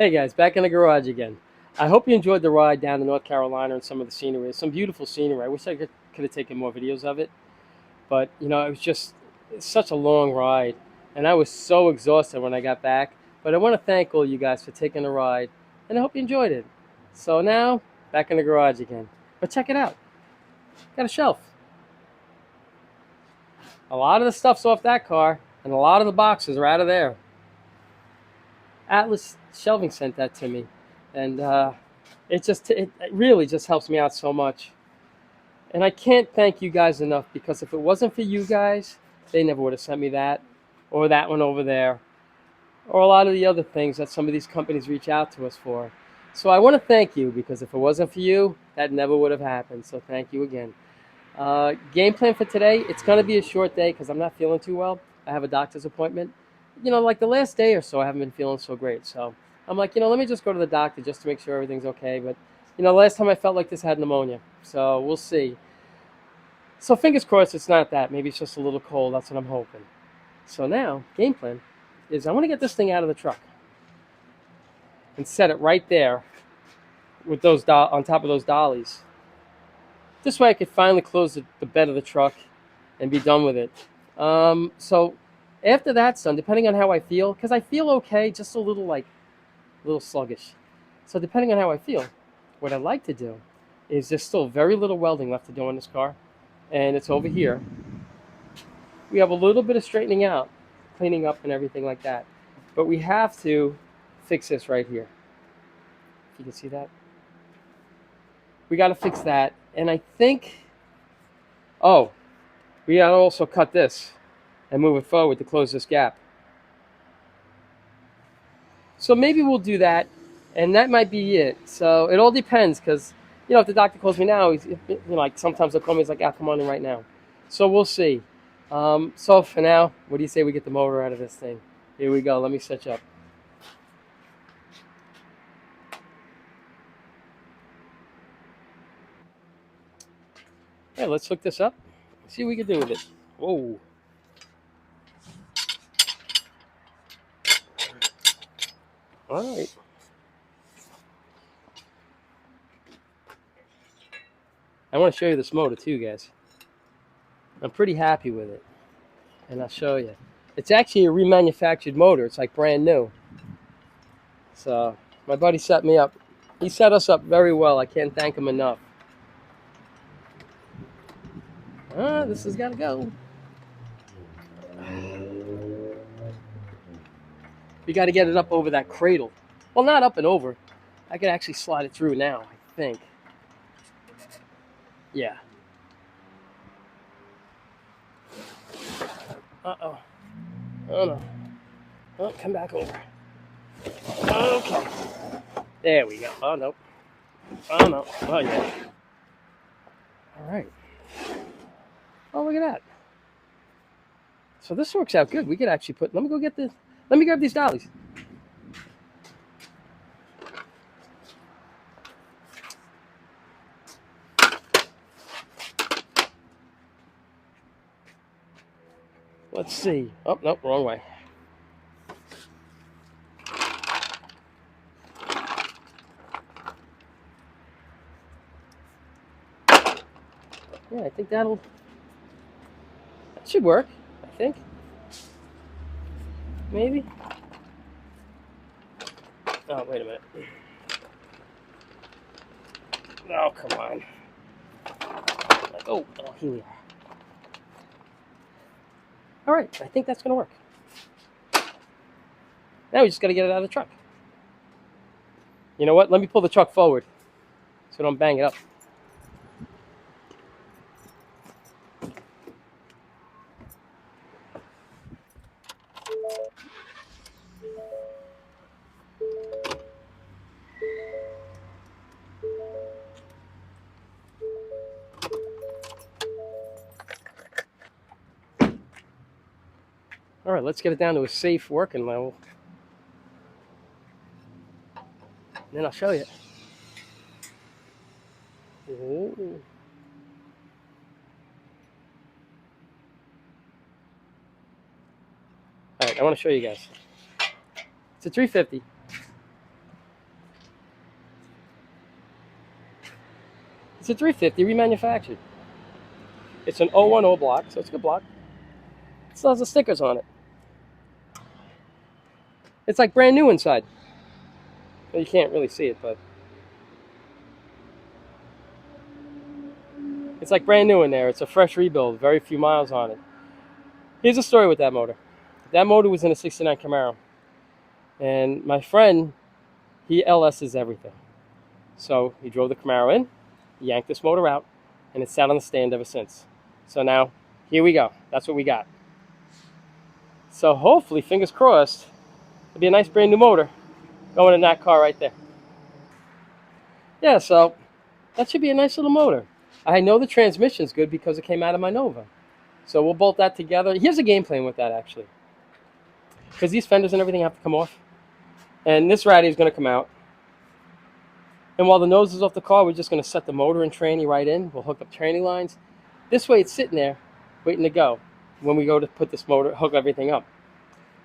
Hey guys, back in the garage again. I hope you enjoyed the ride down to North Carolina and some of the scenery. Some beautiful scenery. I wish I could have taken more videos of it, but it was just such a long ride, and I was so exhausted when I got back. But I want to thank all you guys for taking the ride, and I hope you enjoyed it. So now, back in the garage again. But check it out. Got a shelf. A lot of the stuff's off that car, and a lot of the boxes are out of there. Atlas Shelving sent that to me, and it really just helps me out so much. And I can't thank you guys enough, because if it wasn't for you guys, they never would have sent me that, or that one over there, or a lot of the other things that some of these companies reach out to us for. So I want to thank you, because if it wasn't for you, that never would have happened. So thank you again. Game plan for today, it's going to be a short day because I'm not feeling too well. I have a doctor's appointment. Like the last day or so, I haven't been feeling so great. So I'm like, let me just go to the doctor just to make sure everything's okay. But, last time I felt like this, I had pneumonia. So we'll see. So fingers crossed it's not that. Maybe it's just a little cold. That's what I'm hoping. So now, game plan is I want to get this thing out of the truck and set it right there with those on top of those dollies. This way I could finally close the bed of the truck and be done with it. So after that's done, depending on how I feel, because I feel okay, just a little sluggish. So depending on how I feel, what I'd like to do is there's still very little welding left to do on this car, and it's over here. We have a little bit of straightening out, cleaning up and everything like that, but we have to fix this right here. If you can see that. We got to fix that, and I think, oh, we got to also cut this and move it forward to close this gap. So maybe we'll do that, and that might be it. So it all depends, because if the doctor calls me now, he's like sometimes they'll call me. He's like, "Ah, come on in right now." So we'll see. So for now, what do you say we get the motor out of this thing? Here we go. Let me set you up. Yeah, let's hook this up. See what we can do with it. Whoa. All right. I want to show you this motor too, guys. I'm pretty happy with it, and I'll show you. It's actually a remanufactured motor. It's like brand new. So my buddy set me up. He set us up very well. I can't thank him enough. This has got to go. We got to get it up over that cradle. Well, not up and over. I could actually slide it through now, I think. Yeah. Uh-oh. Oh, no. Oh, come back over. Okay. There we go. Oh, no. Oh, no. Oh, yeah. All right. Oh, look at that. So this works out good. We could actually let me grab these dollies. Let's see. Oh, nope, wrong way. Yeah, I think that should work, I think. Maybe. Oh, wait a minute. Oh, come on. Oh, here we are. All right, I think that's going to work. Now we just got to get it out of the truck. You know what? Let me pull the truck forward so I don't bang it up. All right, let's get it down to a safe working level. And then I'll show you. Ooh. All right, I want to show you guys. It's a 350. It's a 350 remanufactured. It's an 010 block, so it's a good block. It still has the stickers on it. It's like brand new inside. Well, you can't really see it, but it's like brand new in there. It's a fresh rebuild, very few miles on it. Here's a story with that motor. That motor was in a 69 Camaro. And my friend, he LS's everything. So he drove the Camaro in, yanked this motor out, and it's sat on the stand ever since. So now, here we go. That's what we got. So hopefully, fingers crossed, it'll be a nice brand new motor going in that car right there. Yeah, so that should be a nice little motor. I know the transmission's good because it came out of my Nova. So we'll bolt that together. Here's a game plan with that, actually. Because these fenders and everything have to come off. And this ratty is going to come out. And while the nose is off the car, we're just going to set the motor and tranny right in. We'll hook up tranny lines. This way it's sitting there, waiting to go when we go to put this motor, hook everything up.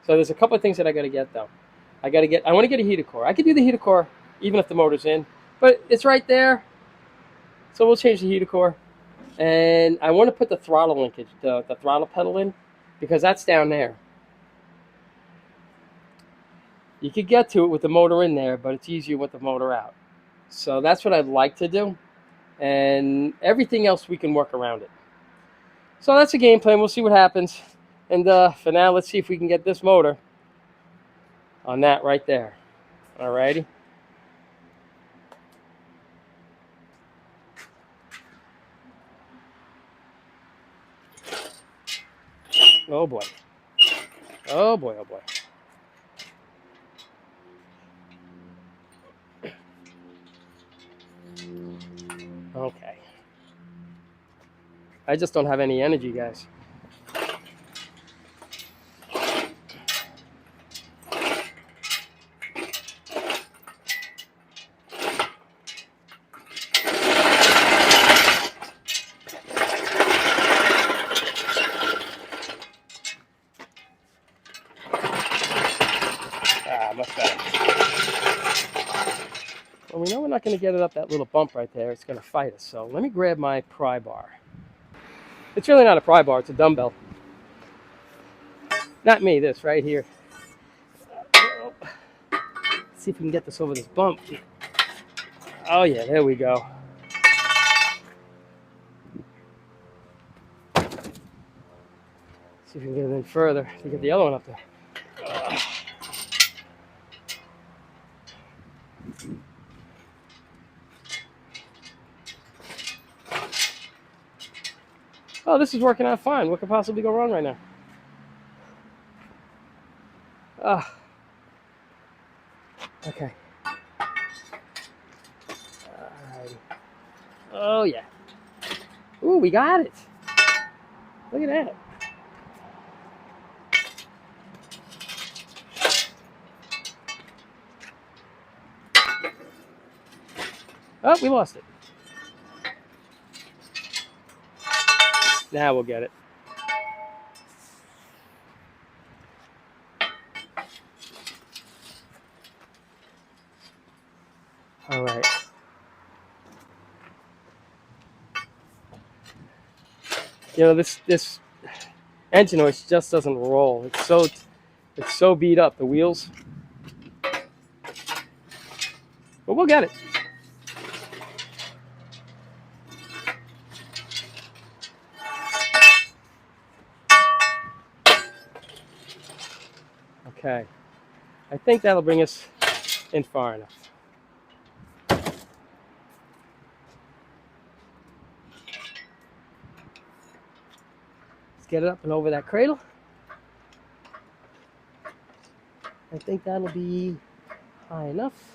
So there's a couple of things that I got to get, though. I want to get a heater core. I could do the heater core even if the motor's in. But it's right there. So we'll change the heater core. And I want to put the throttle linkage, the throttle pedal in, because that's down there. You could get to it with the motor in there, but it's easier with the motor out. So that's what I'd like to do. And everything else, we can work around it. So that's a game plan. We'll see what happens. And for now, let's see if we can get this motor on that right there. Alrighty. Oh boy. Oh boy, oh boy. Okay. I just don't have any energy, guys. Much better. Well, we know we're not going to get it up that little bump right there. It's going to fight us. So let me grab my pry bar. It's really not a pry bar. It's a dumbbell. Not me, this right here. Let's see if we can get this over this bump. Oh, yeah, there we go. See if we can get it in further to get the other one up there. Oh, this is working out fine. What could possibly go wrong right now? Okay. Alrighty. Oh, yeah. Ooh, we got it. Look at that. Oh, we lost it. Now we'll get it. All right. You know, this engine oil just doesn't roll. It's so beat up, the wheels. But we'll get it. Okay. I think that'll bring us in far enough. Let's get it up and over that cradle. I think that'll be high enough.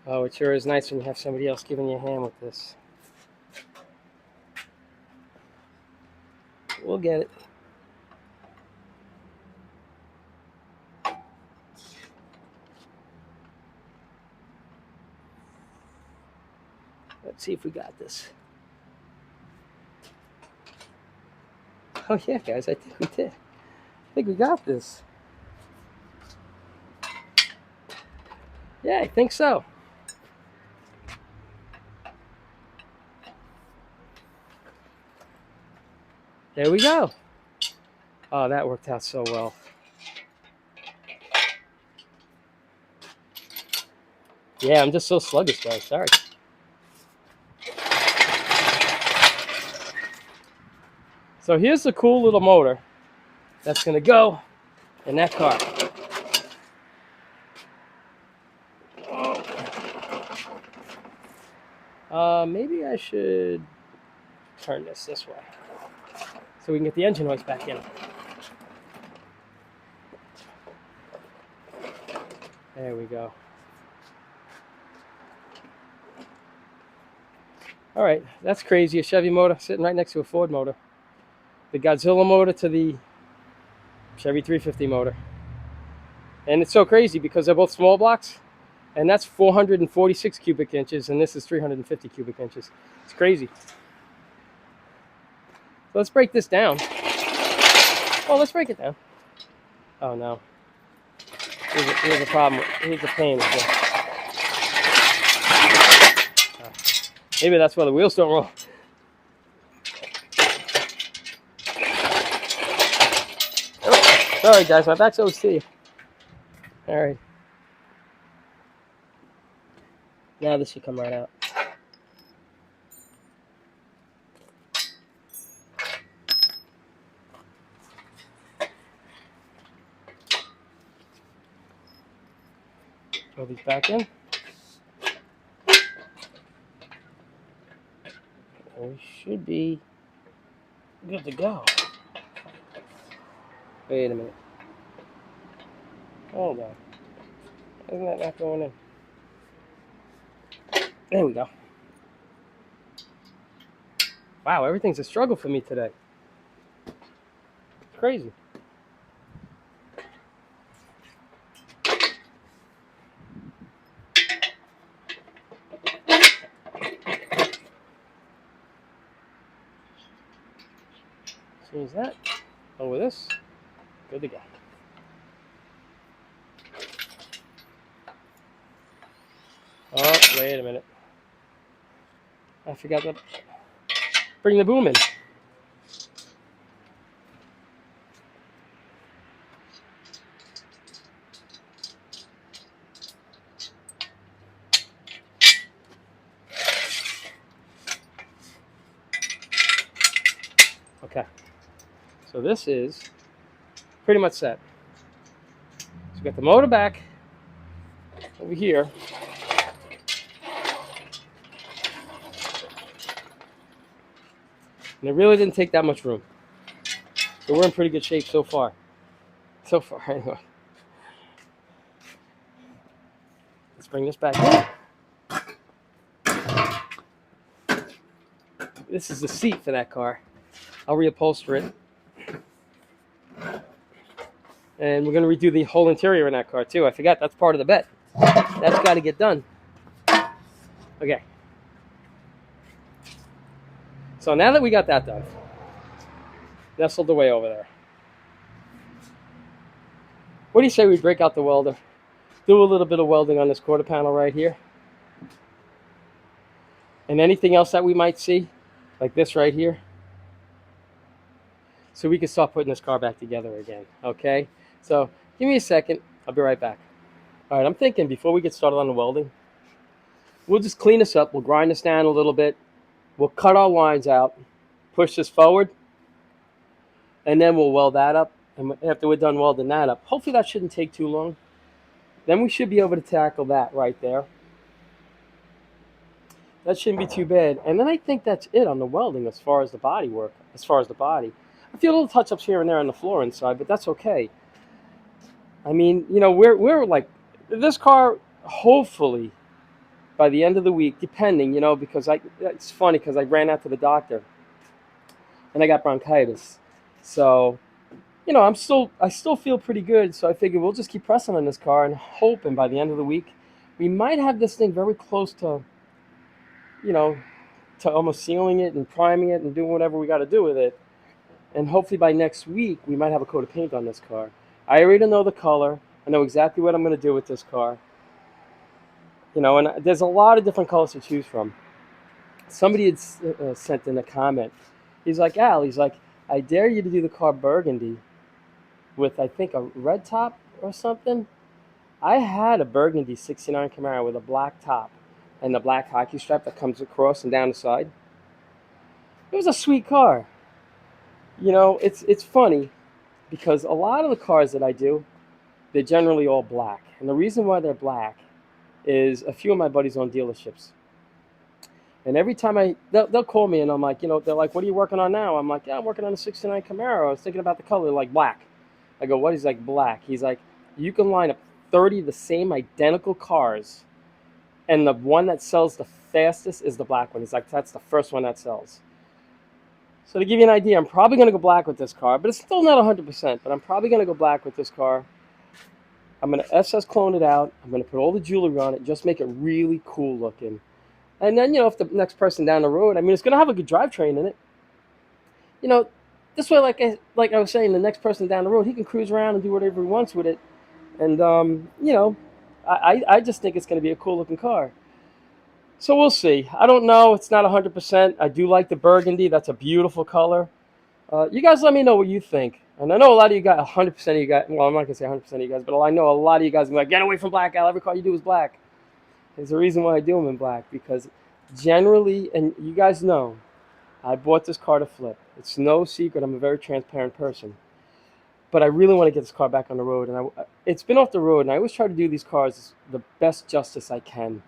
Oh, it sure is nice when you have somebody else giving you a hand with this. We'll get it. Let's see if we got this. Oh yeah, guys, I think we did. I think we got this. Yeah, I think so. There we go. Oh, that worked out so well. Yeah, I'm just so sluggish, guys. Sorry. So here's the cool little motor that's going to go in that car. Maybe I should turn this way so we can get the engine hoist back in. There we go. All right, that's crazy. A Chevy motor sitting right next to a Ford motor. The Godzilla motor to the Chevy 350 motor. And it's so crazy because they're both small blocks, and that's 446 cubic inches, and this is 350 cubic inches. It's crazy. So let's break this down. Oh, let's break it down. Oh no. Here's a problem. Here's a pain. Maybe that's why the wheels don't roll. Oh, sorry guys, my back's OC. All right. Now this should come right out. Throw these back in. We should be good to go. Wait a minute. Hold on. Isn't that not going in? There we go. Wow, everything's a struggle for me today. It's crazy. Change that. Over this. Good to go. Oh, wait a minute. I forgot to bring the boom in. Okay. So this is pretty much set. So we got the motor back over here. And it really didn't take that much room. So we're in pretty good shape so far. So far, anyway. Let's bring this back in. This is the seat for that car. I'll reupholster it. And we're going to redo the whole interior in that car too. I forgot, that's part of the bet. That's got to get done. Okay. So now that we got that done, nestled away over there, what do you say we break out the welder? Do a little bit of welding on this quarter panel right here. And anything else that we might see, like this right here. So we can start putting this car back together again, okay? So give me a second, I'll be right back. All right, I'm thinking before we get started on the welding, we'll just clean this up, we'll grind this down a little bit, we'll cut our lines out, push this forward, and then we'll weld that up. And after we're done welding that up, hopefully that shouldn't take too long. Then we should be able to tackle that right there. That shouldn't be too bad. And then I think that's it on the welding as far as the body work, as far as the body. I feel little touch-ups here and there on the floor inside, but that's okay. I mean, you know, we're like, this car, hopefully, by the end of the week, depending, you know, because it's funny because I ran out to the doctor and I got bronchitis. So, you know, I still feel pretty good. So I figured we'll just keep pressing on this car and hoping by the end of the week, we might have this thing very close to, you know, to almost sealing it and priming it and doing whatever we got to do with it. and hopefully by next week we might have a coat of paint on this car. I already know the color. I know exactly what I'm going to do with this car. And there's a lot of different colors to choose from. Somebody had sent in a comment. He's like, Al, he's like, I dare you to do the car burgundy with, I think, a red top or something. I had a burgundy 69 Camaro with a black top and the black hockey stripe that comes across and down the side. It was a sweet car. It's funny because a lot of the cars that I do, they're generally all black. And the reason why they're black is a few of my buddies own dealerships. And every time they'll call me and I'm like, they're like, what are you working on now? I'm like, yeah, I'm working on a 69 Camaro. I was thinking about the color, like black. I go, what? He's like, black. He's like, you can line up 30 of the same identical cars, and the one that sells the fastest is the black one. He's like, that's the first one that sells. So to give you an idea, I'm probably going to go black with this car, but it's still not 100%, but I'm probably going to go black with this car. I'm going to SS clone it out. I'm going to put all the jewelry on it, just make it really cool looking. And then, if the next person down the road, it's going to have a good drivetrain in it. This way, like I was saying, the next person down the road, he can cruise around and do whatever he wants with it. And, I just think it's going to be a cool looking car. So we'll see. I don't know. It's not 100%. I do like the burgundy. That's a beautiful color. You guys let me know what you think. And I know a lot of you guys, 100% of you guys, well, I'm not going to say 100% of you guys, but I know a lot of you guys are like, get away from black, Al. Every car you do is black. There's a reason why I do them in black, because generally, and you guys know, I bought this car to flip. It's no secret. I'm a very transparent person. But I really want to get this car back on the road. And it's been off the road, and I always try to do these cars the best justice I can,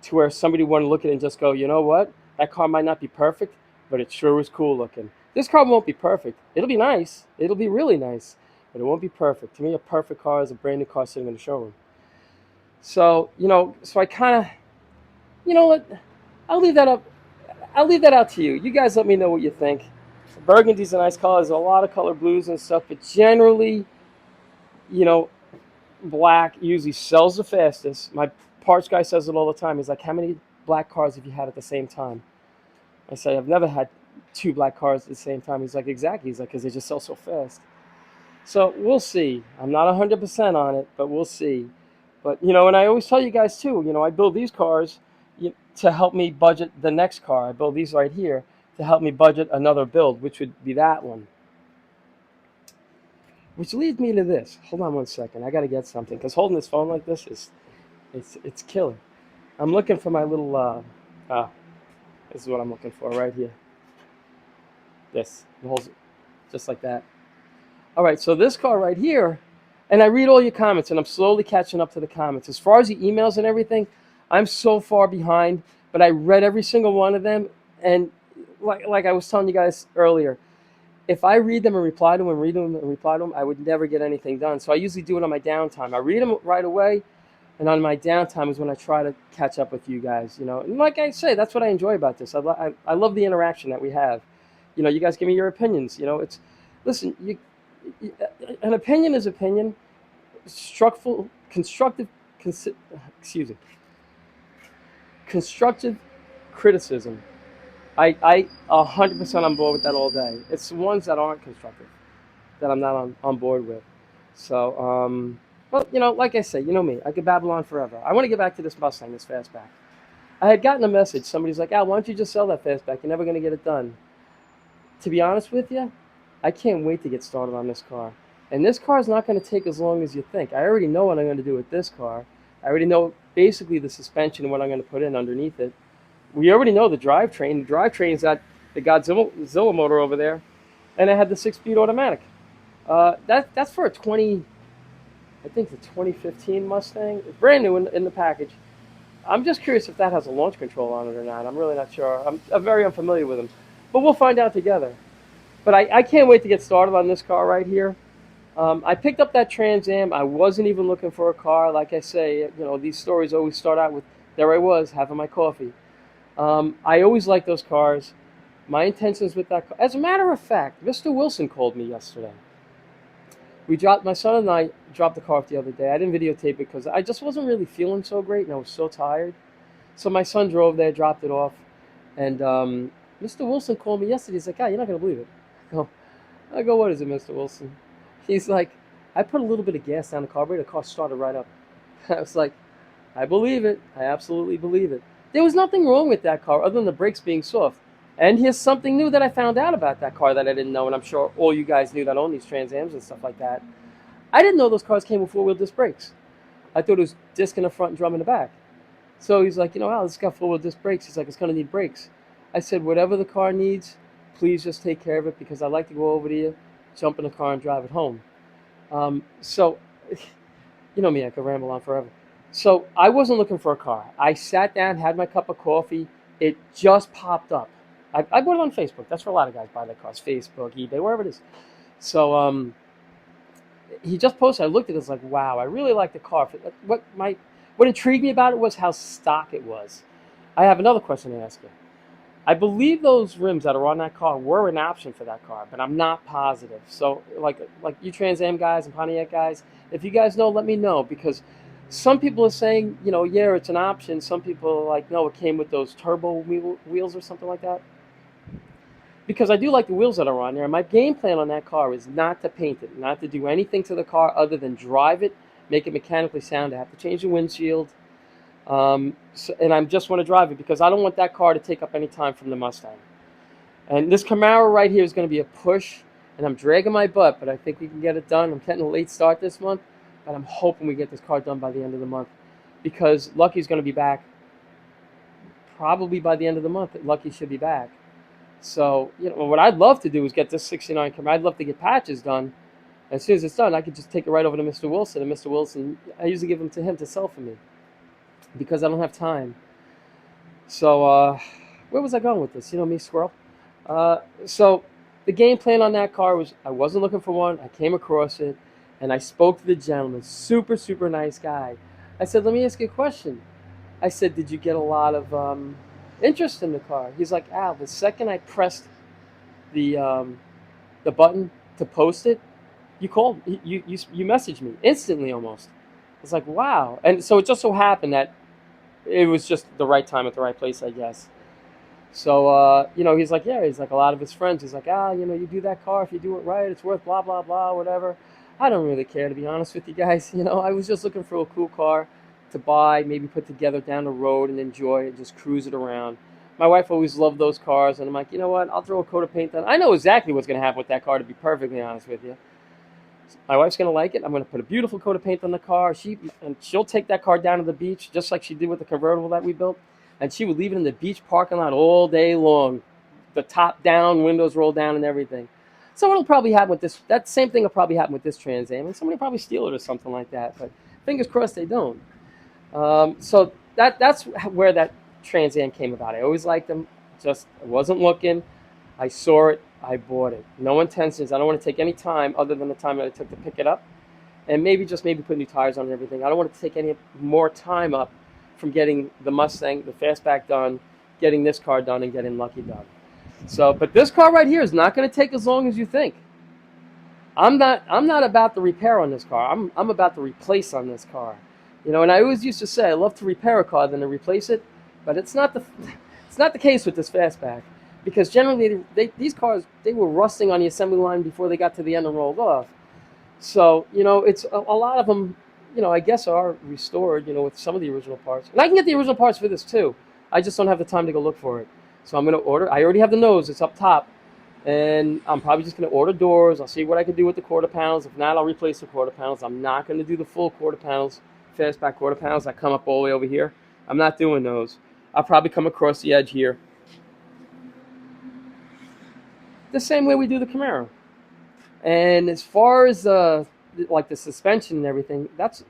to where somebody want to look at it and just go, you know what? That car might not be perfect, but it sure is cool looking. This car won't be perfect. It'll be nice. It'll be really nice, but it won't be perfect. To me, a perfect car is a brand new car sitting in the showroom. So, so I kind of, you know what? I'll leave that up. I'll leave that out to you. You guys let me know what you think. Burgundy's a nice color. There's a lot of color blues and stuff, but generally, black usually sells the fastest. My parts guy says it all the time. He's like, how many black cars have you had at the same time? I say, I've never had two black cars at the same time. He's like, exactly. He's like, because they just sell so fast. So we'll see. I'm not 100% on it, but we'll see. But, and I always tell you guys too, I build these cars to help me budget the next car. I build these right here to help me budget another build, which would be that one. Which leads me to this. Hold on one second. I got to get something, because holding this phone like this it's killing. I'm looking for my little, this is what I'm looking for right here. This. It holds it just like that. All right, so this car right here, and I read all your comments, and I'm slowly catching up to the comments. As far as the emails and everything, I'm so far behind, but I read every single one of them, and like I was telling you guys earlier, if I read them and reply to them and read them and reply to them, I would never get anything done. So I usually do it on my downtime. I read them right away, and on my downtime is when I try to catch up with you guys. And like I say, that's what I enjoy about this. I love the interaction that we have. You guys give me your opinions. Listen, an opinion is opinion. Constructive criticism. I 100% on board with that all day. It's the ones that aren't constructive that I'm not on board with. So, well, like I say, you know me. I could babble on forever. I want to get back to this Mustang, this fastback. I had gotten a message. Somebody's like, Al, why don't you just sell that fastback? You're never going to get it done. To be honest with you, I can't wait to get started on this car. And this car is not going to take as long as you think. I already know what I'm going to do with this car. I already know basically the suspension and what I'm going to put in underneath it. We already know the drivetrain. The drivetrain's got the Godzilla motor over there, and it had the 6-speed automatic. That's for a 2015 Mustang. It's brand new in the package. I'm just curious if that has a launch control on it or not. I'm really not sure. I'm very unfamiliar with them, but we'll find out together. But I can't wait to get started on this car right here. I picked up that Trans Am. I wasn't even looking for a car. Like I say, these stories always start out with, there I was, having my coffee. I always like those cars. My intentions with that car. As a matter of fact, Mr. Wilson called me yesterday. My son and I dropped the car off the other day. I didn't videotape it because I just wasn't really feeling so great and I was so tired. So my son drove there, dropped it off. And Mr. Wilson called me yesterday. He's like, you're not going to believe it. I go, what is it, Mr. Wilson? He's like, I put a little bit of gas down the carburetor, the car started right up. I was like, I believe it. I absolutely believe it. There was nothing wrong with that car other than the brakes being soft. And here's something new that I found out about that car that I didn't know, and I'm sure all you guys knew that own these Trans Ams and stuff like that. I didn't know those cars came with four-wheel disc brakes. I thought it was disc in the front and drum in the back. So he's like, Al, this got four-wheel disc brakes. He's like, it's going to need brakes. I said, whatever the car needs, please just take care of it because I like to go over to you, jump in the car, and drive it home. So, you know me, I could ramble on forever. So I wasn't looking for a car. I sat down, had my cup of coffee. It just popped up. I bought it on Facebook. That's where a lot of guys buy their cars. Facebook, eBay, wherever it is. So he just posted. I looked at it. It's like, wow, I really like the car. What intrigued me about it was how stock it was. I have another question to ask you. I believe those rims that are on that car were an option for that car, but I'm not positive. So, like you Trans Am guys and Pontiac guys, if you guys know, let me know because some people are saying, yeah, it's an option. Some people are like, no, it came with those turbo wheels or something like that. Because I do like the wheels that are on there. My game plan on that car is not to paint it, not to do anything to the car other than drive it, make it mechanically sound. I have to change the windshield. And I just want to drive it because I don't want that car to take up any time from the Mustang. And this Camaro right here is going to be a push, and I'm dragging my butt, but I think we can get it done. I'm getting a late start this month, but I'm hoping we get this car done by the end of the month because Lucky's going to be back probably by the end of the month. Lucky should be back. So, what I'd love to do is get this 69 Camaro. I'd love to get patches done. As soon as it's done, I could just take it right over to Mr. Wilson, and Mr. Wilson, I usually give them to him to sell for me because I don't have time. So, where was I going with this? You know me, squirrel. So, the game plan on that car was I wasn't looking for one. I came across it, and I spoke to the gentleman. Super, super nice guy. I said, let me ask you a question. I said, did you get a lot of interest in the car? He's like, Al, the second I pressed the button to post it, you called, you messaged me instantly almost. It's like, wow. And so it just so happened that it was just the right time at the right place, I guess. So, he's like, yeah, he's like a lot of his friends. He's like, you do that car. If you do it right, it's worth blah, blah, blah, whatever. I don't really care, to be honest with you guys. I was just looking for a cool car to buy, maybe put together down the road and enjoy it, just cruise it around. My wife always loved those cars, and I'm like, you know what? I'll throw a coat of paint on. I know exactly what's going to happen with that car, to be perfectly honest with you. My wife's going to like it. I'm going to put a beautiful coat of paint on the car. She'll take that car down to the beach, just like she did with the convertible that we built, and she would leave it in the beach parking lot all day long, the top down, windows rolled down, and everything. So it'll probably happen with this. That same thing will probably happen with this Trans Am, and somebody will probably steal it or something like that. But fingers crossed they don't. So that's where that Trans Am came about. I always liked them. Just I wasn't looking. I saw it. I bought it. No intentions. I don't want to take any time other than the time that I took to pick it up, and maybe put new tires on and everything. I don't want to take any more time up from getting the Mustang, the fastback done, getting this car done, and getting Lucky done. So, but this car right here is not going to take as long as you think. I'm not about the repair on this car. I'm about the replace on this car. And I always used to say I love to repair a car than to replace it, but it's not the case with this fastback because generally these cars they were rusting on the assembly line before they got to the end and rolled off. So it's a lot of them. I guess are restored. With some of the original parts, and I can get the original parts for this too. I just don't have the time to go look for it. So I'm going to order. I already have the nose. It's up top. And I'm probably just going to order doors. I'll see what I can do with the quarter panels. If not, I'll replace the quarter panels. I'm not going to do the full quarter panels, fastback quarter panels that come up all the way over here. I'm not doing those. I'll probably come across the edge here. The same way we do the Camaro. And as far as like the suspension and everything, that's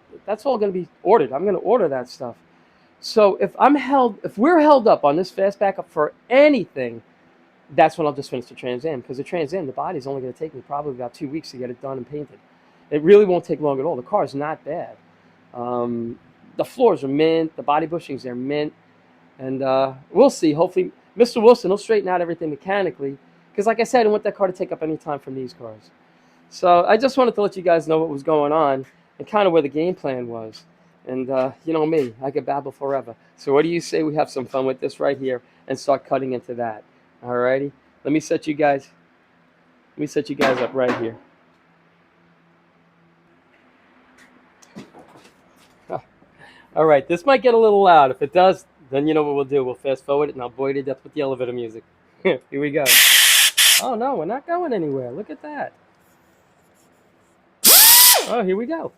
all going to be ordered. I'm going to order that stuff. So if we're held up on this fastback up for anything, that's when I'll just finish the Trans Am because the Trans Am, the body's only going to take me probably about 2 weeks to get it done and painted. It really won't take long at all. The car's not bad. The floors are mint. The body bushings are mint. And we'll see. Hopefully, Mr. Wilson will straighten out everything mechanically because, like I said, I don't want that car to take up any time from these cars. So I just wanted to let you guys know what was going on and kind of where the game plan was. And you know me, I could babble forever. So what do you say we have some fun with this right here and start cutting into that? Alrighty, let me set you guys. Let me set you guys up right here. All right, this might get a little loud. If it does, then you know what we'll do. We'll fast forward it, and I'll bore you to death with the elevator music. Here we go. Oh no, we're not going anywhere. Look at that. Oh, here we go.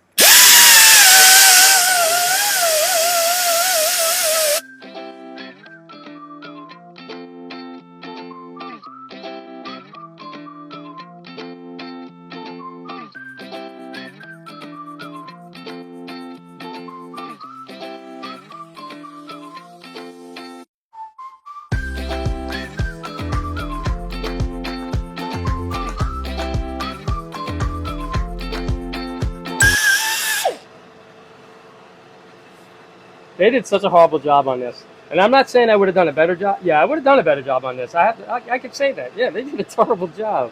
They did such a horrible job on this. And I'm not saying I would have done a better job. Yeah, I would have done a better job on this. I could say that. Yeah, they did a terrible job.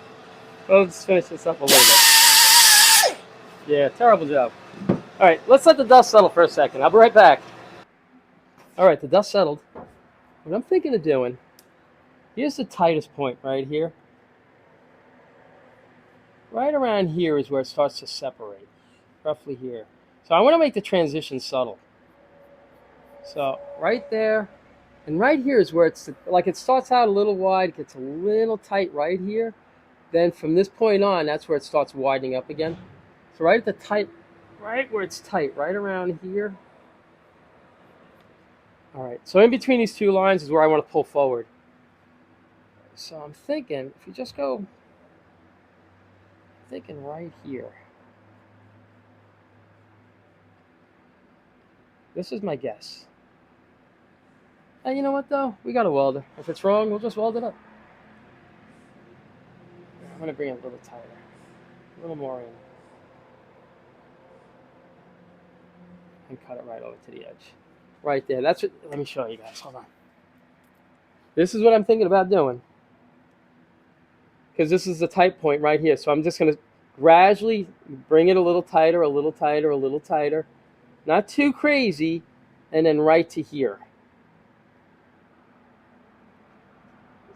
Well, let's finish this up a little bit. Yeah, terrible job. All right, let's let the dust settle for a second. I'll be right back. All right, the dust settled. What I'm thinking of doing, here's the tightest point right here. Right around here is where it starts to separate, roughly here. So I want to make the transition subtle. So right there, and right here is where it's like it starts out a little wide, gets a little tight right here. Then from this point on, that's where it starts widening up again. So right at the tight, right where it's tight, right around here. All right, so in between these two lines is where I want to pull forward. So I'm thinking, if you just go, thinking right here. This is my guess. And you know what though? We got a welder. If it's wrong, we'll just weld it up. I'm gonna bring it a little tighter, a little more in, and cut it right over to the edge. Right there. That's what. Let me show you guys. Hold on. This is what I'm thinking about doing, because this is the tight point right here. So I'm just gonna gradually bring it a little tighter, a little tighter, a little tighter, not too crazy, and then right to here.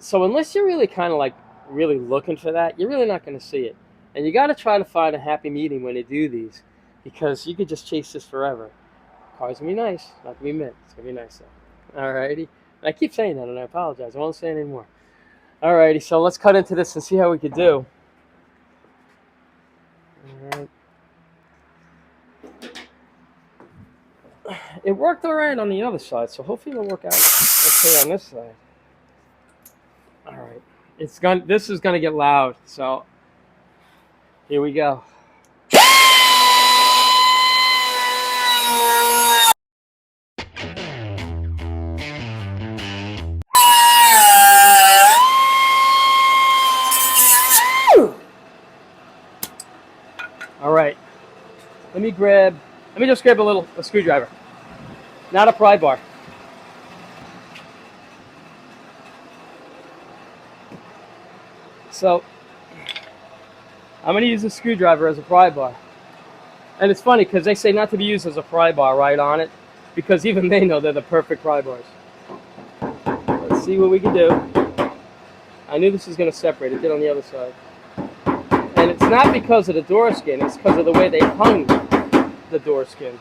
So unless you're really kind of like really looking for that, you're really not going to see it. And you got to try to find a happy medium when you do these, because you could just chase this forever. Car's going to be nice, not going to be mint. It's going to be nice though. Alrighty. I keep saying that and I apologize. I won't say it anymore. Alrighty, so let's cut into this and see how we could do. Alright. It worked alright on the other side, so hopefully it'll work out okay on this side. All right, this is gonna get loud, so here we go. All right, let me just grab a screwdriver, not a pry bar. So I'm going to use a screwdriver as a pry bar. And it's funny because they say not to be used as a pry bar right on it, because even they know they're the perfect pry bars. Let's see what we can do. I knew this was going to separate. It did on the other side. And it's not because of the door skin. It's because of the way they hung the door skin.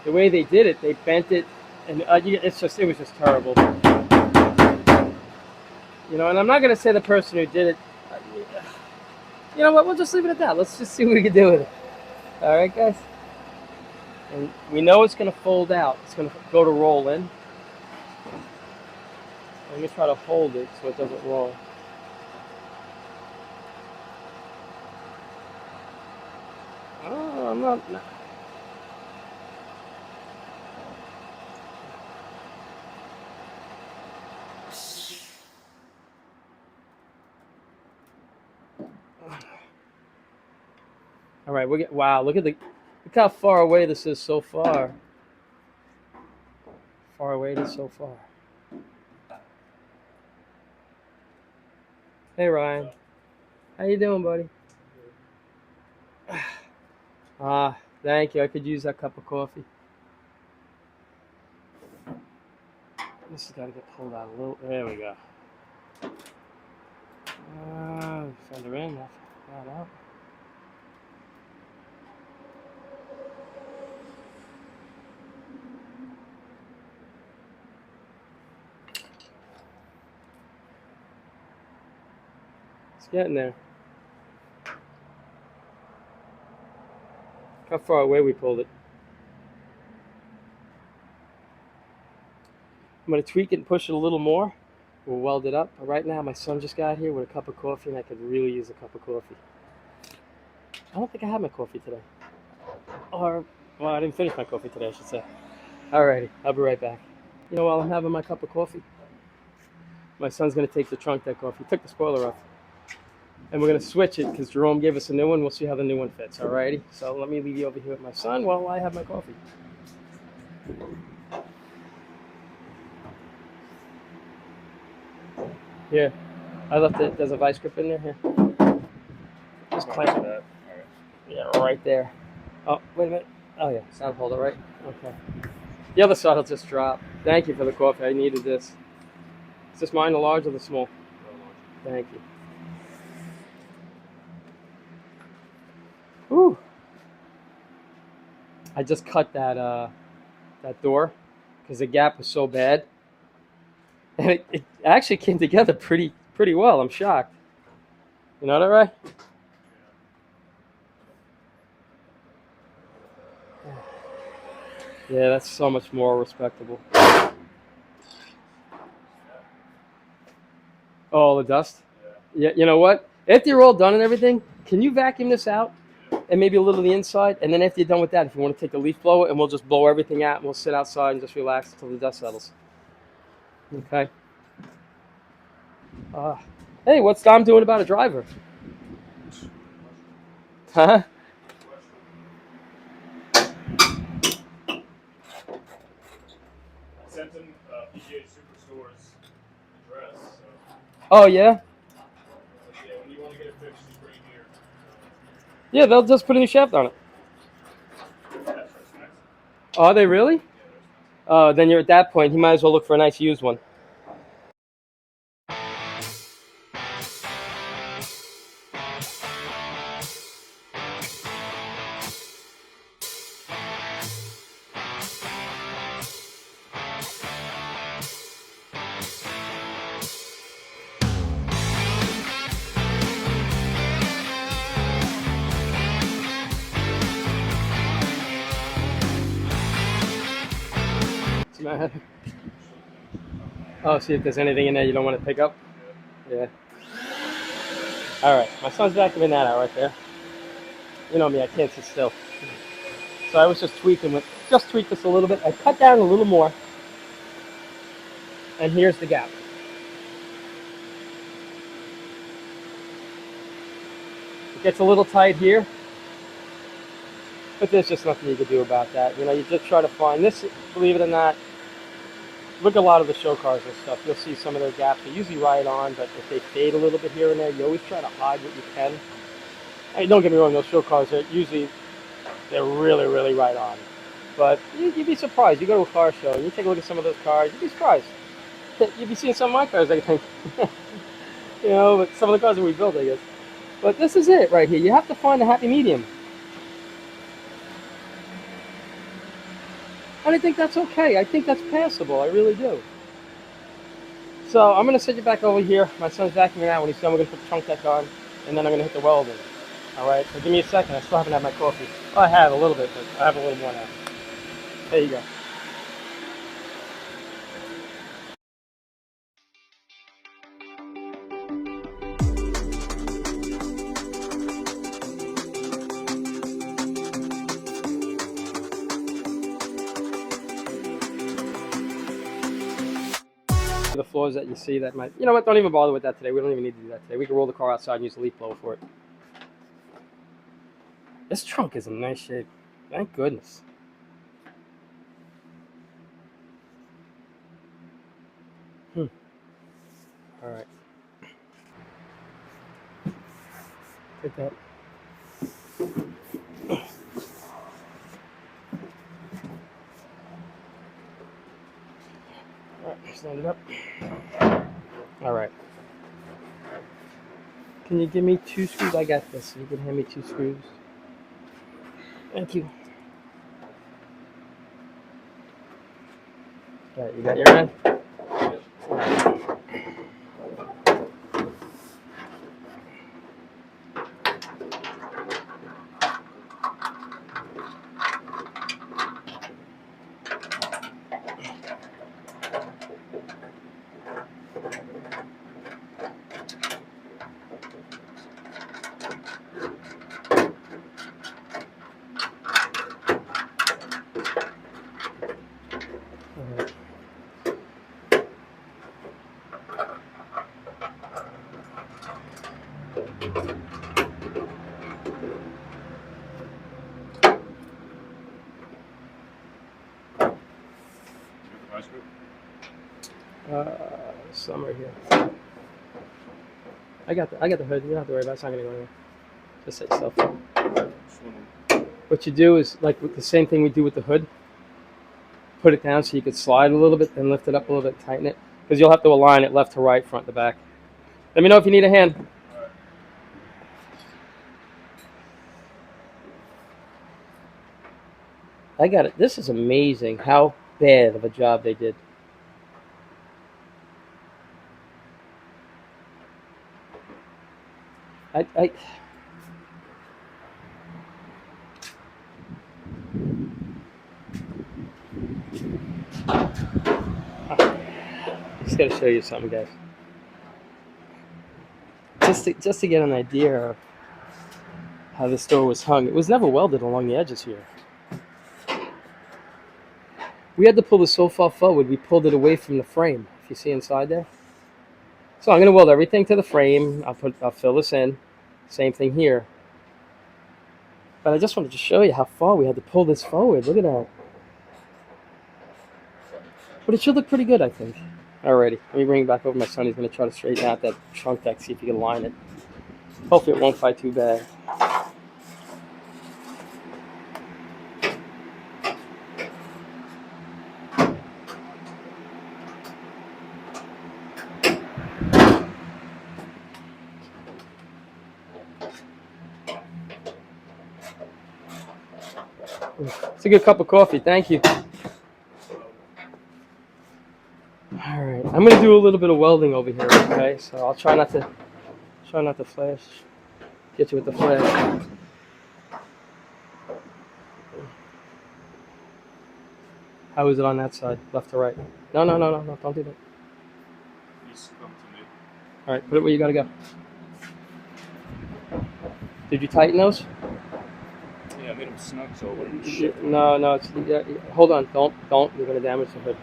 The way they did it, they bent it, and it was just terrible. You know, and I'm not going to say the person who did it. You know what? We'll just leave it at that. Let's just see what we can do with it. All right, guys. And we know it's going to fold out. It's going to go to roll in. Let me try to hold it so it doesn't roll. Oh, I'm not. All right, wow. Look how far away this is so far. Far away it is so far. Hey Ryan, how you doing, buddy? Thank you. I could use that cup of coffee. This has got to get pulled out a little. There we go. Turned her in. Not out. It's getting there. How far away we pulled it. I'm going to tweak it and push it a little more. We'll weld it up. But right now, my son just got here with a cup of coffee, and I could really use a cup of coffee. I don't think I had my coffee today. Well, I didn't finish my coffee today, I should say. Alrighty, I'll be right back. You know, while I'm having my cup of coffee, my son's going to take the trunk deck off. He took the spoiler off. And we're going to switch it because Jerome gave us a new one. We'll see how the new one fits. Alrighty? So let me leave you over here with my son while I have my coffee. Here. I left it. There's a vice grip in there. Here. Just clamp it. Yeah, right there. Oh, wait a minute. Oh, yeah. Sound holder, right? Okay. The other side will just drop. Thank you for the coffee. I needed this. Is this mine, the large or the small? Thank you. Whew. I just cut that door because the gap was so bad. And it actually came together pretty well. I'm shocked. You know that, right? Yeah, that's so much more respectable. Oh, the dust? Yeah, you know what? After you're all done and everything, can you vacuum this out? And maybe a little of the inside? And then after you're done with that, if you want to take a leaf blower, and we'll just blow everything out, and we'll sit outside and just relax until the dust settles. Okay? Hey, what's Dom doing about a driver? Huh? I sent him PGA Superstore's address. So. Oh, yeah? Yeah, when you want to get it fixed, just bring it here. Yeah, they'll just put a new shaft on it. That's expensive. Oh, are they really? Yeah, they're expensive. Then you're at that point, he might as well look for a nice used one. What's the matter? Oh, see if there's anything in there you don't want to pick up? Yeah. Alright, my son's vacuuming that out right there. You know me, I can't sit still. So I was just tweaking just tweak this a little bit. I cut down a little more. And here's the gap. It gets a little tight here. But there's just nothing you can do about that. You know, you just try to find this, believe it or not. Look at a lot of the show cars and stuff. You'll see some of their gaps. They're usually right on, but if they fade a little bit here and there, you always try to hide what you can. I mean, don't get me wrong, those show cars are usually they're really right on. But you'd be surprised. You go to a car show and you take a look at some of those cars, you'd be surprised. You'd be seeing some of my cars, I think. You know, but some of the cars that we built, I guess. But this is it right here. You have to find the happy medium. And I think that's okay. I think that's passable. I really do. So I'm going to set you back over here. My son's vacuuming out. When he's done, we're going to put the trunk deck on. And then I'm going to hit the welding. All right? So give me a second. I still haven't had my coffee. Oh, I have a little bit, but I have a little more now. There you go. The floors that you see that might, you know what, don't even bother with that today. We don't even need to do that today. We can roll the car outside and use the leaf blower for it. This trunk is in nice shape. Thank goodness. All right. Take that. All right, stand it up. All right. Can you give me 2 screws? I got this. You can hand me 2 screws. Thank you. All right, you got your end? All right. Some right here. I got the hood. You don't have to worry about it. It's not gonna go anywhere. Just set yourself up. What you do is like with the same thing we do with the hood. Put it down so you could slide a little bit, then lift it up a little bit, tighten it, because you'll have to align it left to right, front to back. Let me know if you need a hand. I got it. This is amazing how bad of a job they did. I just got to show you something, guys. Just to get an idea of how this door was hung. It was never welded along the edges here. We had to pull this so far forward, we pulled it away from the frame. If you see inside there. So I'm going to weld everything to the frame. I'll fill this in. Same thing here. But I just wanted to show you how far we had to pull this forward. Look at that. But it should look pretty good, I think. Alrighty, let me bring it back over. My son, he's going to try to straighten out that trunk deck, see if he can line it. Hopefully it won't fight too bad. It's a good cup of coffee, thank you. Alright, I'm going to do a little bit of welding over here, okay? So I'll try not to flash. Get you with the flash. How is it on that side? Left to right? No, don't do that. Please come to me. Alright, put it where you gotta go. Did you tighten those? Yeah, I made them snug so it wouldn't shift. No, it's, yeah, hold on, don't, you're gonna damage the hood.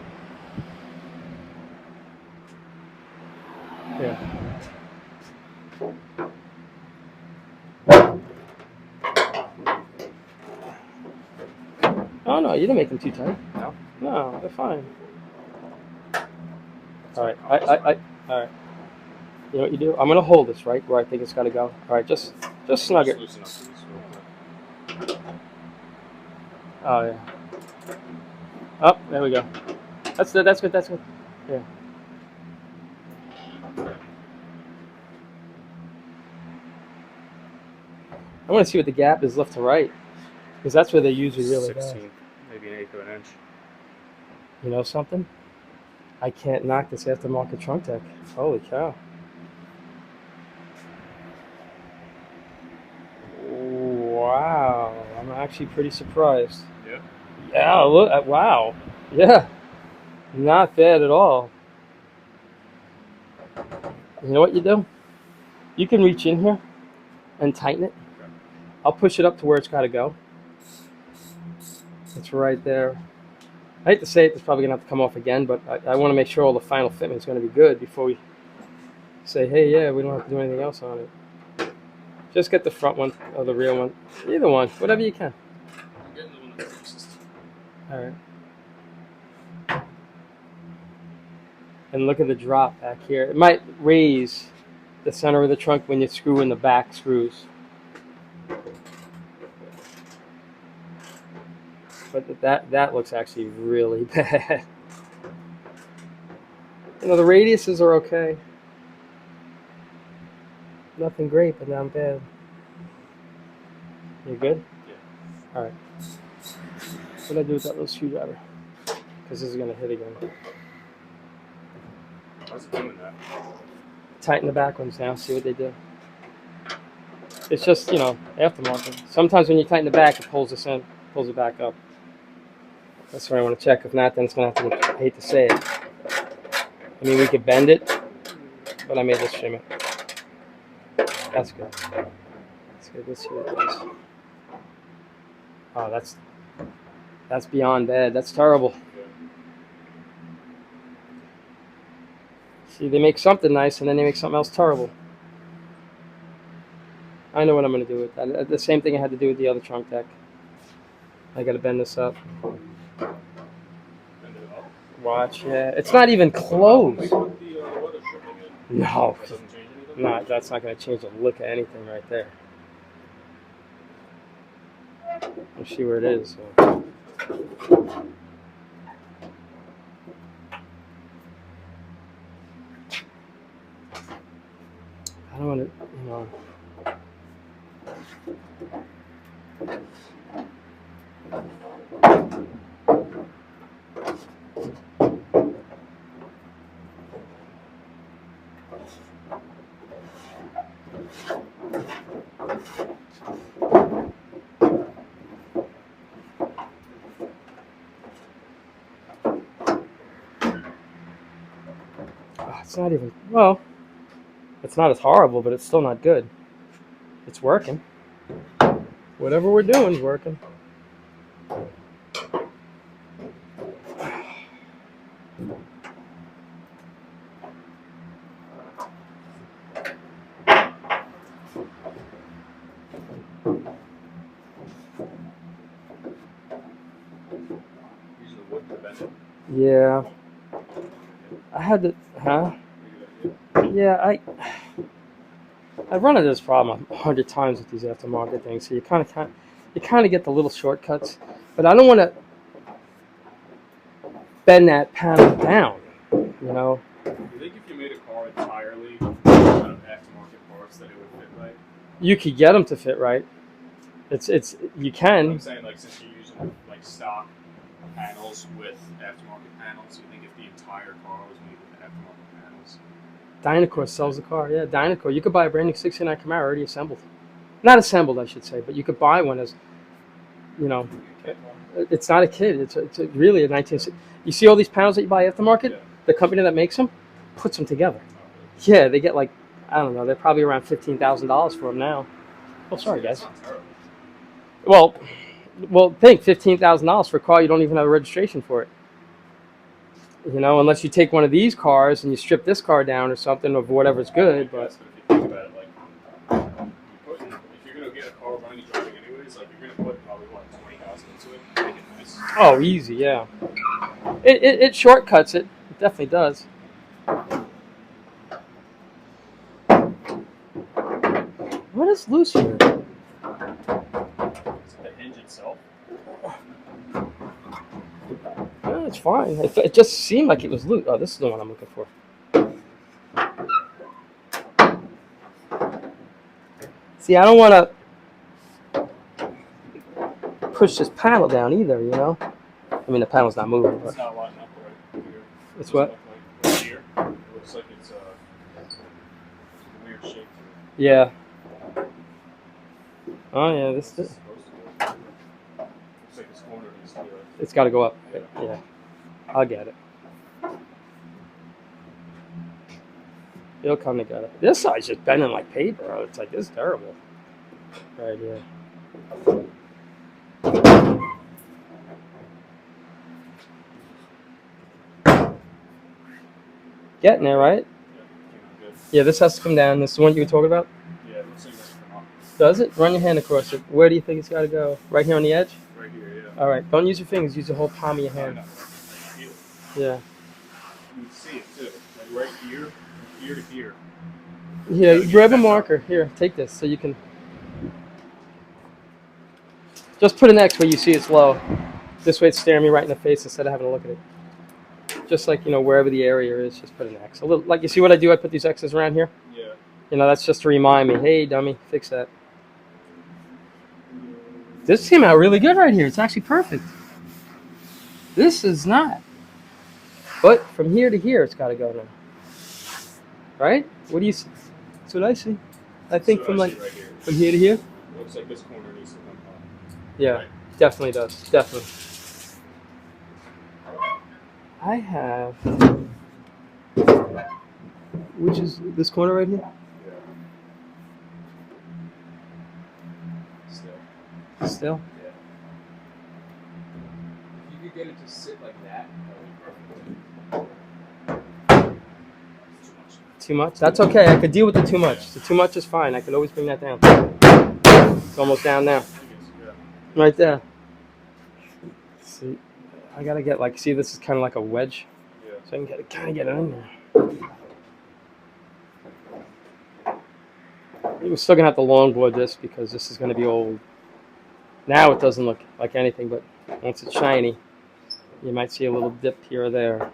Yeah. Oh no, you didn't make them too tight. No? No, they're fine. Alright, alright. You know what you do? I'm gonna hold this right where I think it's gotta go. Alright, just snug it. Loosen up to this real quick. Oh yeah. Oh, there we go. That's good, that's good. Yeah. I want to see what the gap is left to right, because that's where they usually really go. 16, maybe an eighth of an inch. You know something? I can't knock this aftermarket trunk deck. Holy cow. Wow. I'm actually pretty surprised. Yeah? Yeah, look. Wow. Yeah. Not bad at all. You know what you do? You can reach in here and tighten it. Okay. I'll push it up to where it's got to go. It's right there. I hate to say it, it's probably going to have to come off again, but I want to make sure all the final fitment is going to be good before we say, hey, yeah, we don't have to do anything else on it. Just get the front one or the rear one. Either one, whatever you can. I'm getting the one that's closest. All right. And look at the drop back here. It might raise the center of the trunk when you screw in the back screws. But that looks actually really bad. You know, the radiuses are okay. Nothing great, but not bad. You good? Yeah. All right. What do I do with that little screwdriver? Because this is gonna hit again. How's it doing that? Tighten the back ones now. See what they do. It's just aftermarket. Sometimes when you tighten the back, it pulls this in, pulls it back up. That's what I want to check. If not, then it's gonna have to. I hate to say it. I mean, we could bend it, but I made this shim it. That's good. That's good. Let's see what it does. Oh, that's beyond bad. That's terrible. Yeah. See, they make something nice, and then they make something else terrible. I know what I'm gonna do with that. The same thing I had to do with the other trunk deck. I gotta bend this up. Bend it up. Watch, yeah. It's not even How close. we put the weather stripping in? No, That doesn't change anything? no, that's not gonna change a lick of anything right there. Let's see where it is. I don't want to, it's not even, well, it's not as horrible, but it's still not good. It's working. Whatever we're doing is working. Using the wood to bend it. Yeah. I had to, huh? Pretty good idea. Yeah, I've run into this problem 100 times with these aftermarket things. So you kind of get the little shortcuts, but I don't want to bend that panel down. You know, Do you think if you made a car entirely out of aftermarket parts that it would fit right? you could get them to fit right. It's you But can. I'm saying, like, since you're using like stock panels with aftermarket panels, you think if the entire car was made with aftermarket panels? Dynacore sells the car. Yeah, Dynacore. You could buy a brand new '69 Camaro already assembled. Not assembled, I should say, but you could buy one as, you know, it's not a kit. It's really a 1960. You see all these panels that you buy aftermarket? Yeah. The company that makes them puts them together. Not really. Yeah, they get like, I don't know, they're probably around $15,000 for them now. Oh, sorry, That's guys. not terrible. Well, think $15,000 for a car you don't even have a registration for it. You know, unless you take one of these cars and you strip this car down or something of whatever's good. But Yes, but if you think about it, like, if you're gonna get a car running and driving anyways, like, you're gonna put probably what 20,000 into it, make it nice. oh, easy, yeah. It shortcuts it. It definitely does. What is loose here? Is it the hinge itself? No, it's fine. It just seemed like it was loose. Oh, this is the one I'm looking for. See, I don't want to push this panel down either, you know? I mean, the panel's not moving, It's but not lining up right here. it's Doesn't what? look like right here. It looks like it's a weird shape to it. Yeah. Oh, yeah, What's this supposed to go? Looks like this corner needs to be like. it's got to go up. Yeah. Yeah. I'll get it. It'll come together. This side's just bending like paper. It's like, this is terrible. Right here. Getting there, right? Yeah, came out good. Yeah, this has to come down. This is the one you were talking about? Yeah, it looks like this will come up. Does it? Run your hand across it. Where do you think it's got to go? Right here on the edge? Right here, yeah. All right. Don't use your fingers. Use the whole palm of your I hand. know. I feel it. Yeah. You can see it too. Like right here, from here to here. Here, Gotta grab a get that marker. Here, take this so you can. Just put an X where you see it's low. This way it's staring me right in the face instead of having to look at it. Just like, wherever the area is, just put an X. A little, like, you see what I do? I put these X's around here. Yeah. You know, that's just to remind me, hey, dummy, fix that. This came out really good right here. It's actually perfect. This is not. But from here to here, it's got to go now. Right? What do you see? That's what I see. I think So from I like see right here. from here to here. Looks like this corner needs to come up. Yeah, Right? definitely does. Definitely. I have, which is this corner right here. Yeah. Still. Still. Yeah. If you could get it to sit like that would be perfect. Too much. Too much? That's okay. I could deal with the too much. The too much is fine. I could always bring that down. It's almost down now. Yeah. Right there. See, I gotta get like, see, this is kind of like a wedge, Yeah. so I can kind of get it in there. We're still gonna have to longboard this because this is gonna be old. Now it doesn't look like anything, but once it's shiny, you might see a little dip here or there.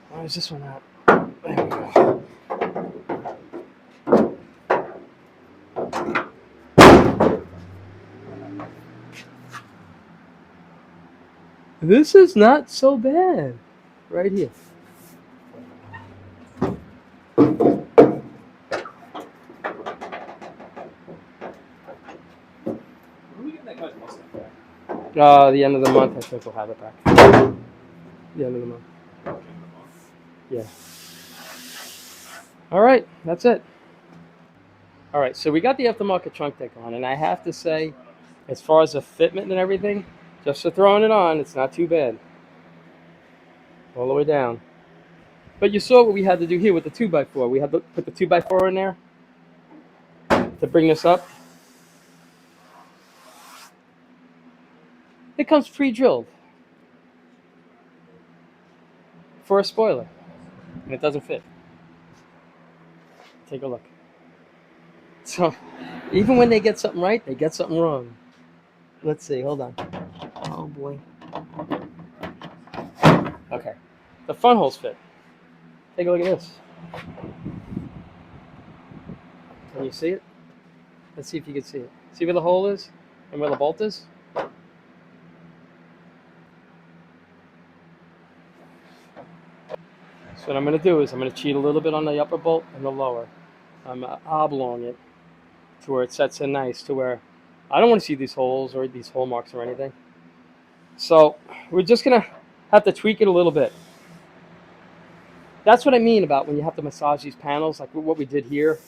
Why is this one out? There we go. This is not so bad. Right here. When are we getting that guy's Mustang back? The end of the month, I think we'll have it back. The end of the month. End of the month. Yeah. All right, that's it. All right, so we got the aftermarket trunk deck on, and I have to say, as far as the fitment and everything, just for throwing it on, it's not too bad. All the way down. But you saw what we had to do here with the 2x4. We had to put the 2x4 in there to bring this up. It comes pre-drilled for a spoiler, and it doesn't fit. Take a look. So, even when they get something right, they get something wrong. Let's see, hold on. Oh boy. Okay. The front holes fit. Take a look at this. Can you see it? Let's see if you can see it. See where the hole is and where the bolt is? So what I'm going to do is I'm going to cheat a little bit on the upper bolt and the lower. I'm oblong it to where it sets in nice, to where I don't want to see these holes or these hole marks or anything. So we're just going to have to tweak it a little bit. That's what I mean about when you have to massage these panels, like what we did here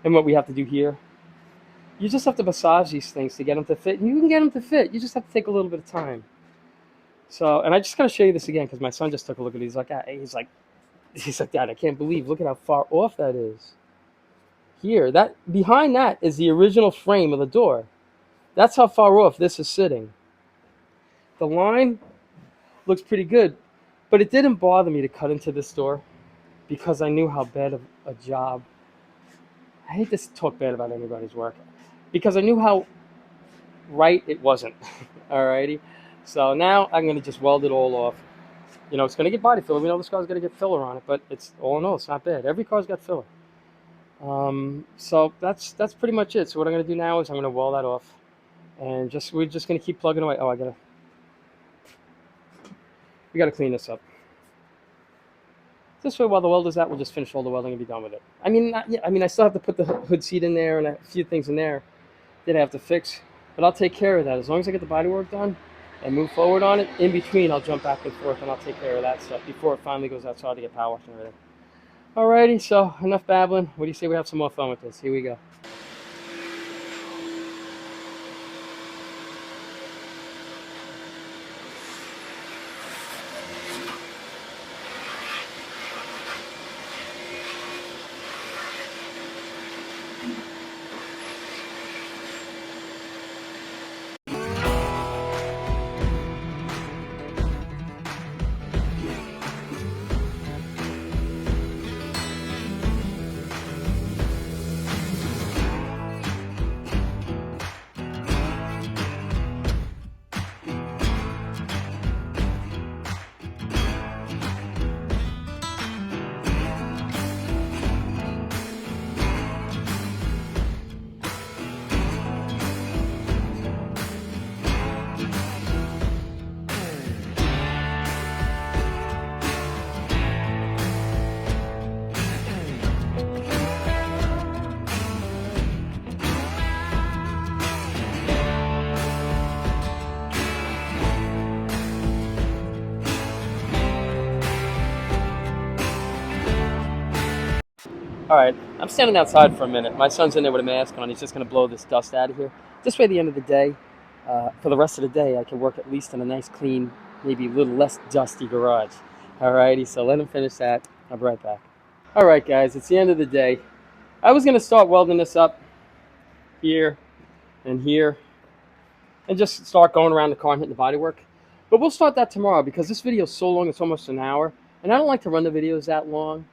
and what we have to do here. You just have to massage these things to get them to fit, and you can get them to fit. You just have to take a little bit of time. So, and I just got to show you this again because my son just took a look at it. He's like, Dad, I can't believe. Look at how far off that is. Here, that behind that is the original frame of the door. That's how far off this is sitting. The line looks pretty good, but it didn't bother me to cut into this door because I knew how bad of a job. I hate to talk bad about anybody's work because I knew how right it wasn't. Alrighty. So now I'm going to just weld it all off. You know, it's going to get body filler. We know this car's going to get filler on it, but it's all in all, it's not bad. Every car's got filler. So that's pretty much it. So what I'm going to do now is I'm going to weld that off, and we're just going to keep plugging away. Oh, we got to clean this up. This way, while the welder's out, we'll just finish all the welding and be done with it. I mean, I still have to put the hood seat in there and a few things in there that I have to fix, but I'll take care of that as long as I get the body work done and move forward on it. In between, I'll jump back and forth and I'll take care of that stuff before it finally goes outside to get power washed and everything. Alrighty, so enough babbling. What do you say we have some more fun with this? Here we go. All right, I'm standing outside for a minute. My son's in there with a mask on. He's just going to blow this dust out of here. This way, at the end of the day, for the rest of the day, I can work at least in a nice, clean, maybe a little less dusty garage. All righty, so let him finish that. I'll be right back. All right, guys, it's the end of the day. I was going to start welding this up here and here and just start going around the car and hitting the bodywork. But we'll start that tomorrow because this video is so long, it's almost an hour. And I don't like to run the videos that long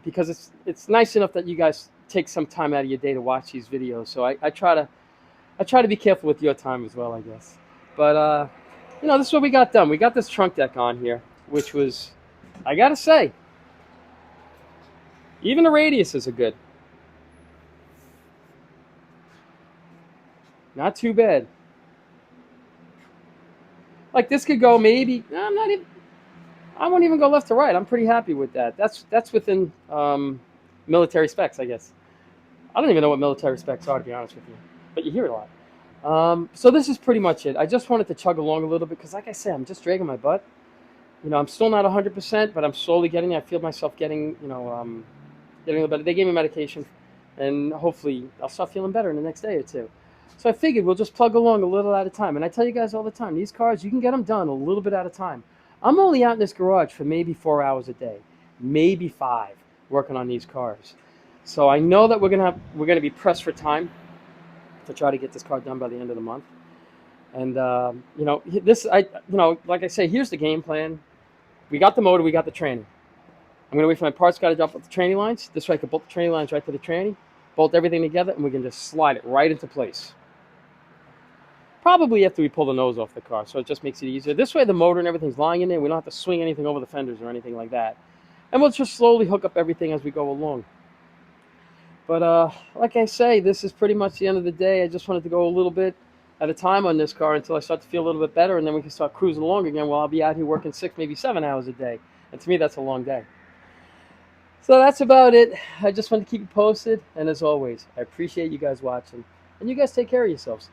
because it's nice enough that you guys take some time out of your day to watch these videos. So I try to be careful with your time as well, I guess. But, this is what we got done. We got this trunk deck on here, which was, I got to say, even the radiuses are good. Not too bad. Like this could go maybe, no, I'm not even, I won't even go left to right. I'm pretty happy with that. That's within military specs, I guess. I don't even know what military specs are, to be honest with you, but you hear it a lot. So this is pretty much it. I just wanted to chug along a little bit because, like I said, I'm just dragging my butt. I'm still not 100%, but I'm slowly getting. I feel myself getting, getting a little better. They gave me medication, and hopefully I'll start feeling better in the next day or two. So I figured we'll just plug along a little at a time. And I tell you guys all the time, these cars, you can get them done a little bit at a time. I'm only out in this garage for maybe 4 hours a day, maybe 5, working on these cars. So I know that we're gonna be pressed for time to try to get this car done by the end of the month. And like I say, here's the game plan. We got the motor, we got the tranny. I'm gonna wait for my parts guy to drop off the tranny lines. This way I can bolt the tranny lines right to the tranny, bolt everything together, and we can just slide it right into place. Probably after we pull the nose off the car, so it just makes it easier. This way the motor and everything's lying in there. We don't have to swing anything over the fenders or anything like that. And we'll just slowly hook up everything as we go along. But like I say, this is pretty much the end of the day. I just wanted to go a little bit at a time on this car until I start to feel a little bit better, and then we can start cruising along again while I'll be out here working 6, maybe 7 hours a day. And to me, that's a long day. So that's about it. I just wanted to keep you posted. And as always, I appreciate you guys watching. And you guys take care of yourselves.